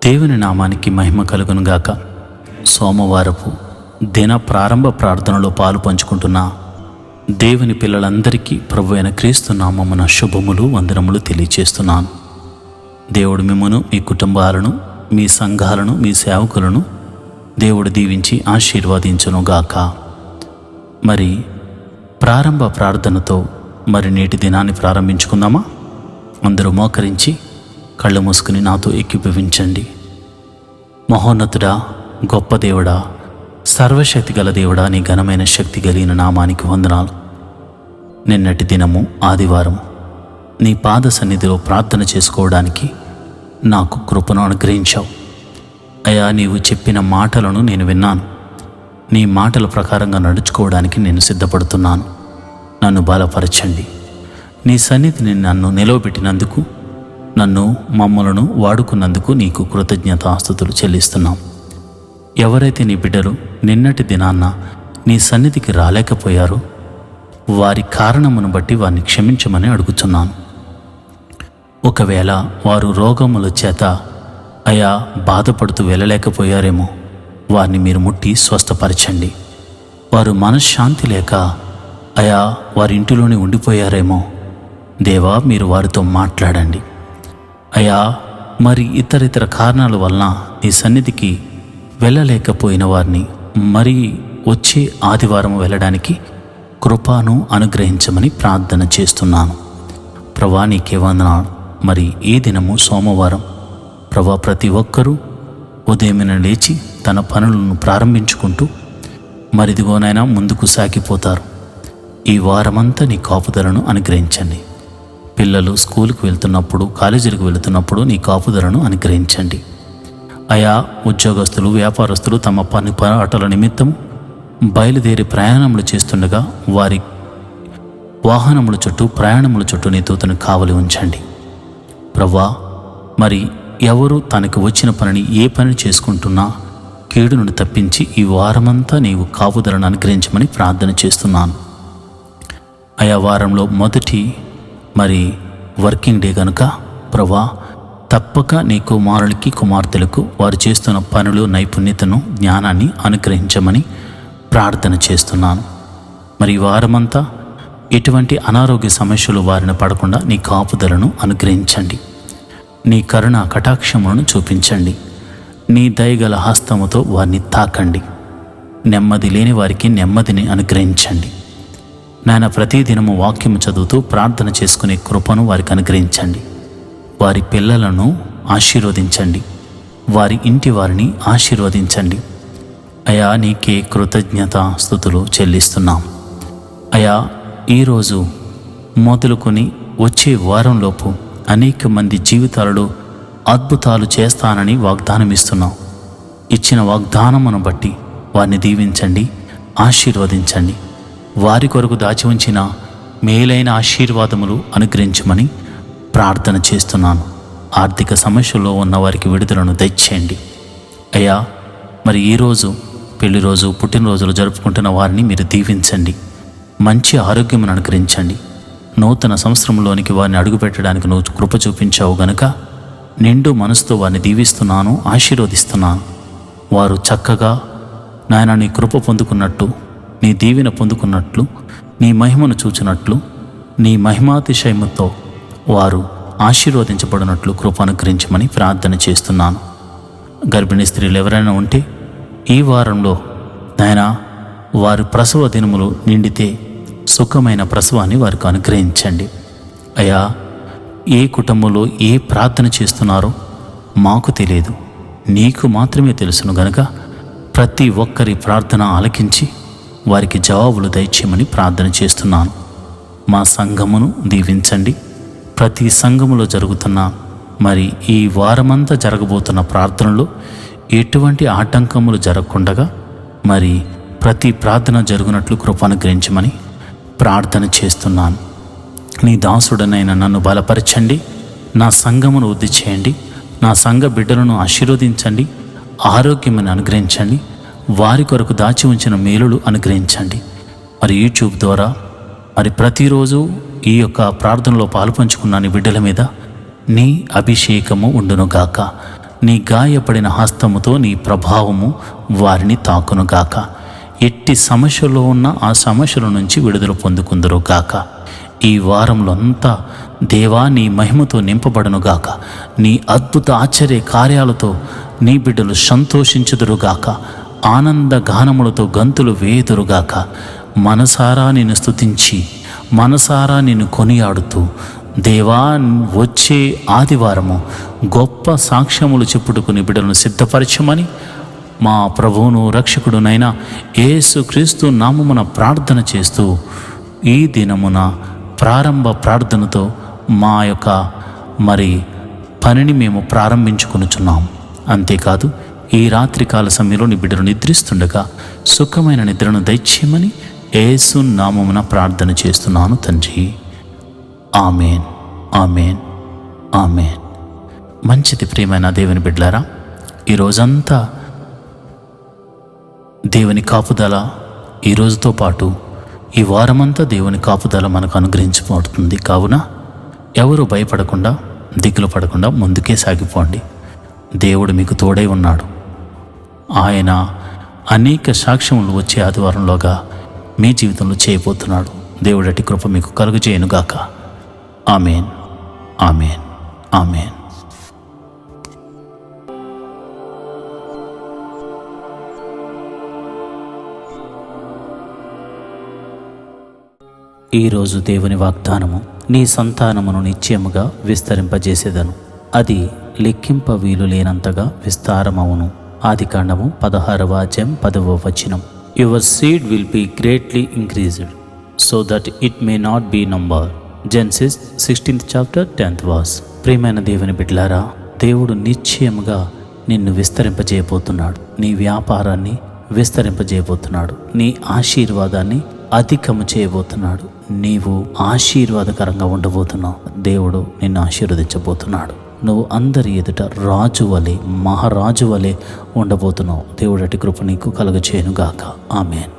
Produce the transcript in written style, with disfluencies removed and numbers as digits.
దేవుని నామానికి మహిమ కలుగునుగాక. సోమవారపు దిన ప్రారంభ ప్రార్థనలో పాలు పంచుకుంటున్న దేవుని పిల్లలందరికీ ప్రభువైన క్రీస్తు నామమున శుభములు వందనములు తెలియచేస్తున్నాను. దేవుడు మిమ్మును, మీ కుటుంబాలను, మీ సంఘాలను, మీ సేవకులను దేవుడు దీవించి ఆశీర్వదించునుగాక. మరి ప్రారంభ ప్రార్థనతో నేటి దినాన్ని ప్రారంభించుకుందామా? అందరూ మోకరించి కళ్ళు మూసుకుని నాతో ఏకీభవించండి. మహోన్నతుడా, గొప్ప దేవుడా, సర్వశక్తి గల దేవుడా, నీ ఘనమైన శక్తి కలిగిన నామానికి వందనాలు. నిన్నటి దినము ఆదివారం నీ పాద సన్నిధిలో ప్రార్థన చేసుకోవడానికి నాకు కృపను అనుగ్రహించావు. అయ్యా, నీవు చెప్పిన మాటలను నేను విన్నాను. నీ మాటల ప్రకారంగా నడుచుకోవడానికి నేను సిద్ధపడుతున్నాను. నన్ను బలపరచండి. నీ సన్నిధిని నన్ను నిలవబెట్టినందుకు, మమ్మలను వాడుకున్నందుకు నీకు కృతజ్ఞతాస్తుతులు చెల్లిస్తున్నాం. ఎవరైతే నీ బిడ్డలు నిన్నటి దినాన్న నీ సన్నిధికి రాలేకపోయారో వారి కారణమును బట్టి వారిని క్షమించమని అడుగుతున్నాను. ఒకవేళ వారు రోగముల చేత అయా బాధపడుతూ వెళ్ళలేకపోయారేమో, వారిని మీరు ముట్టి స్వస్థపరచండి. వారు మనశ్శాంతి లేక అయా వారి ఇంటిలోనే ఉండిపోయారేమో, దేవా మీరు వారితో మాట్లాడండి. అయా మరి ఇతర కారణాల వలన నీ సన్నిధికి వెళ్ళలేకపోయిన వారిని మరి వచ్చే ఆదివారం వెళ్ళడానికి కృపను అనుగ్రహించమని ప్రార్థన చేస్తున్నాను. ప్రభా నీకే వందనాలు. మరి ఈ దినము సోమవారం ప్రభా, ప్రతి ఒక్కరూ ఉదయమున లేచి తన పనులను ప్రారంభించుకుంటూ మరిదిగోనైనా ముందుకు సాగిపోతారు. ఈ వారమంతా నీ కాపుదలను అనుగ్రహించండి. పిల్లలు స్కూలుకు వెళ్తున్నప్పుడు, కాలేజీలకు వెళుతున్నప్పుడు నీ కాపుదలను అనుగ్రహించండి. అయా ఉద్యోగస్తులు, వ్యాపారస్తులు తమ పని పాటల నిమిత్తం బయలుదేరి ప్రయాణములు చేస్తుండగా వారి వాహనముల చుట్టూ, ప్రయాణముల చుట్టూ నీ దూతను కావలి ఉంచండి. ప్రభువా, మరి ఎవరు తనకు వచ్చిన పనిని ఏ పని చేసుకుంటున్నా కీడు నుండి తప్పించి ఈ వారమంతా నీవు కాపుదలను అనుగ్రహించమని ప్రార్థన చేస్తున్నాను. ఆయా వారంలో మొదటి వర్కింగ్ డే కనుక ప్రభువా, తప్పక నీ కుమారులకి, కుమార్తెలకు వారు చేస్తున్న పనులు, నైపుణ్యతను, జ్ఞానాన్ని అనుగ్రహించమని ప్రార్థన చేస్తున్నాను. ఈ వారమంతా ఎటువంటి అనారోగ్య సమస్యలు వారిని పడకుండా నీ కాపుదలను అనుగ్రహించండి. నీ కరుణ కటాక్షములను చూపించండి. నీ దయగల హస్తముతో వారిని తాకండి. నెమ్మది లేని వారికి నెమ్మదిని అనుగ్రహించండి. నాయన, ప్రతిదినము వాక్యము చదువుతూ ప్రార్థన చేసుకునే కృపను వారికి అనుగ్రహించండి. వారి పిల్లలను ఆశీర్వదించండి. వారి ఇంటి వారిని ఆశీర్వదించండి. అయా నీకే కృతజ్ఞత స్తుతులు చెల్లిస్తున్నాం. అయా ఈరోజు మొదలుకొని వచ్చే వారంలోపు అనేక మంది జీవితాలలో అద్భుతాలు చేస్తానని వాగ్దానం ఇస్తున్నాం. ఇచ్చిన వాగ్దానమును బట్టి వారిని దీవించండి, ఆశీర్వదించండి. వారి కొరకు దాచి ఉంచిన మేలైన ఆశీర్వాదములు అనుగ్రహించమని ప్రార్థన చేస్తున్నాను. ఆర్థిక సమస్యల్లో ఉన్న వారికి విడుదలను దయచేయండి. అయ్యా, ఈరోజు పెళ్లి రోజు, పుట్టినరోజులు జరుపుకుంటున్న వారిని మీరు దీవించండి. మంచి ఆరోగ్యమును అనుగ్రహించండి. నూతన సంవత్సరంలోనికి వారిని అడుగుపెట్టడానికి నువ్వు కృప చూపించావు గనుక నిండు మనసుతో వారిని దీవిస్తున్నాను, ఆశీర్వదిస్తున్నాను. వారు చక్కగా నాయన నీ కృప పొందుకున్నట్టు, నీ దీవెన పొందుకున్నట్లు, నీ మహిమను చూచినట్లు, నీ మహిమాతిశయముతో వారు ఆశీర్వదించబడినట్లు కృప అనుగ్రహించమని ప్రార్థన చేస్తున్నాను. గర్భిణీ స్త్రీలు ఎవరైనా ఉంటే ఈ వారంలో నాయన వారి ప్రసవ దినములు నిండితే సుఖమైన ప్రసవాన్ని వారికి అనుగ్రహించండి. అయ్యా, ఏ కుటుంబంలో ఏ ప్రార్థన చేస్తున్నారో మాకు తెలియదు, నీకు మాత్రమే తెలుసును గనుక ప్రతి ఒక్కరి ప్రార్థన ఆలకించి వారికి జవాబులు దయచేయమని ప్రార్థన చేస్తున్నాను. మా సంఘమును దీవించండి. ప్రతి సంఘములో జరుగుతున్న ఈ వారమంతా జరగబోతున్న ప్రార్థనలో ఎటువంటి ఆటంకములు జరగకుండగా ప్రతి ప్రార్థన జరుగునట్లు కృప అనుగ్రహించమని ప్రార్థన చేస్తున్నాను. నీ దాసుడనైన నన్ను బలపరచండి. నా సంఘమును వృద్ధి చేయండి. నా సంఘ బిడ్డలను ఆశీర్వదించండి. ఆరోగ్యమును అనుగ్రహించండి. వారి కొరకు దాచి ఉంచిన మేలులు అనుగ్రహించండి. యూట్యూబ్ ద్వారా ప్రతిరోజు ఈ యొక్క ప్రార్థనలో పాలుపంచుకున్న నీ బిడ్డల మీద నీ అభిషేకము ఉండునుగాక. నీ గాయపడిన హస్తముతో నీ ప్రభావము వారిని తాకునుగాక. ఎట్టి సమస్యలో ఉన్న ఆ సమస్యల నుంచి విడుదల పొందుకుందరుగాక. ఈ వారంలో అంతా దేవా నీ మహిమతో నింపబడునుగాక. నీ అద్భుత ఆశ్చర్య కార్యాలతో నీ బిడ్డలు సంతోషించుదురుగాక. ఆనంద గానములతో గంతులు వేయుదురుగాక. మనసారా నిన్ను స్తుతించి మనసారా నిన్ను కొనియాడుతూ దేవా వచ్చే ఆదివారము గొప్ప సాక్ష్యములు చెప్పుటకు నీ బిడ్డలను సిద్ధపరచమని మా ప్రభువును రక్షకుడునైన యేసుక్రీస్తు నామమున ప్రార్థన చేస్తూ ఈ దినమున ప్రారంభ ప్రార్థనతో మా యొక్క పనిని మేము ప్రారంభించుకొనుచున్నాం. అంతేకాదు ఈ రాత్రికాల సమయంలో నీ బిడ్డలు నిద్రిస్తుండగా సుఖమైన నిద్రను దయచేయమని యేసు నామమున ప్రార్థన చేస్తున్నాను తండ్రి. Amen, amen, amen. మంచిది ప్రియమైన దేవుని బిడ్డలారా, ఈ రోజంతా దేవుని కాపుదల, ఈ రోజుతో పాటు ఈ వారమంతా దేవుని కాపుదల మనకు అనుగ్రహించబడుతుంది. కావున ఎవరు భయపడకుండా దిగులు పడకుండా ముందుకే సాగిపోండి. దేవుడు మీకు తోడై ఉన్నాడు. ఆయన అనేక సాక్ష్యములు వచ్చే ఆదివారంలోగా మీ జీవితంలో చేయబోతున్నాడు. దేవుడి అట్టి కృప మీకు కలుగజేయునుగాక. Amen, amen, amen. ఈరోజు దేవుని వాగ్దానము, నీ సంతానమును నిశ్చయముగా విస్తరింపజేసేదను, అది లెక్కింప వీలు లేనంతగా విస్తారమవును. ఆదికాండము 16వ అధ్యాయం 10వ వచనం. Your seed will be greatly increased so that it may not be numbered. Genesis 16th chapter 10th verse. ప్రియమైన దేవుని బిడ్డలారా, దేవుడు నిశ్చయముగా నిన్ను విస్తరింపజేయబోతున్నాడు. నీ వ్యాపారాన్ని విస్తరింపజేయబోతున్నాడు. నీ ఆశీర్వాదాన్ని అధికము చేయబోతున్నాడు. నీవు ఆశీర్వాదకరంగా ఉండబోతున్నావు. దేవుడు నిన్ను ఆశీర్వదించబోతున్నాడు. నువ్వు అందరి ఎదుట రాజు వలె, మహారాజు వలె ఉండబోతున్నావు. దేవుడి అట్టి కృప నీకు కలుగచేయునుగాక. ఆమెన్.